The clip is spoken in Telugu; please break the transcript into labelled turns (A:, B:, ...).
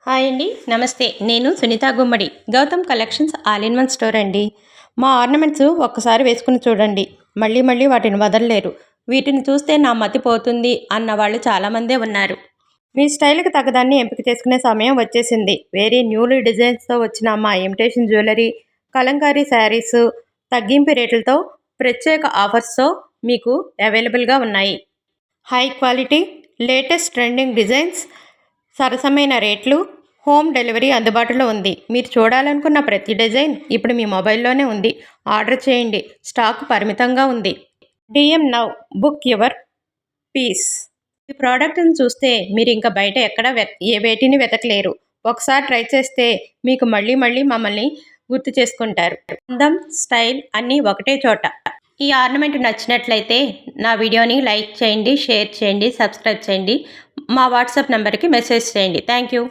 A: హాయ్ అండి. నమస్తే. నేను Sunitha Gummadi. Gautham collections all in one store అండి. మా ఆర్నమెంట్స్ ఒక్కసారి వేసుకుని చూడండి. మళ్ళీ మళ్ళీ వాటిని వదలలేరు. వీటిని చూస్తే నా మతి పోతుంది అన్న వాళ్ళు చాలామందే ఉన్నారు. మీ స్టైల్కి తగ్గదాన్ని ఎంపిక చేసుకునే సమయం వచ్చేసింది. వెరీ న్యూలీ డిజైన్స్తో వచ్చిన మా ఇమిటేషన్ జ్యువెలరీ, కలంకారీ శారీస్ తగ్గింపు రేట్లతో, ప్రత్యేక ఆఫర్స్తో మీకు అవైలబుల్గా ఉన్నాయి. High quality, latest trending designs, సరసమైన రేట్లు, హోమ్ డెలివరీ అందుబాటులో ఉంది. మీరు చూడాలనుకున్న ప్రతి డిజైన్ ఇప్పుడు మీ మొబైల్లోనే ఉంది. ఆర్డర్ చేయండి. స్టాక్ పరిమితంగా ఉంది. DM now, book your piece. ఈ ప్రోడక్ట్ని చూస్తే మీరు ఇంకా బయట ఎక్కడ ఏ వేటిని వెతకలేరు. ఒకసారి ట్రై చేస్తే మీకు మళ్ళీ మళ్ళీ మమ్మల్ని గుర్తు చేసుకుంటారు. అందం, స్టైల్ అన్నీ ఒకటే చోట. ఈ ఆర్నమెంట్ నచ్చినట్లయితే నా వీడియోని లైక్ చేయండి, షేర్ చేయండి, సబ్స్క్రైబ్ చేయండి. మా వాట్సాప్ నెంబర్కి మెసేజ్ చేయండి. Thank you.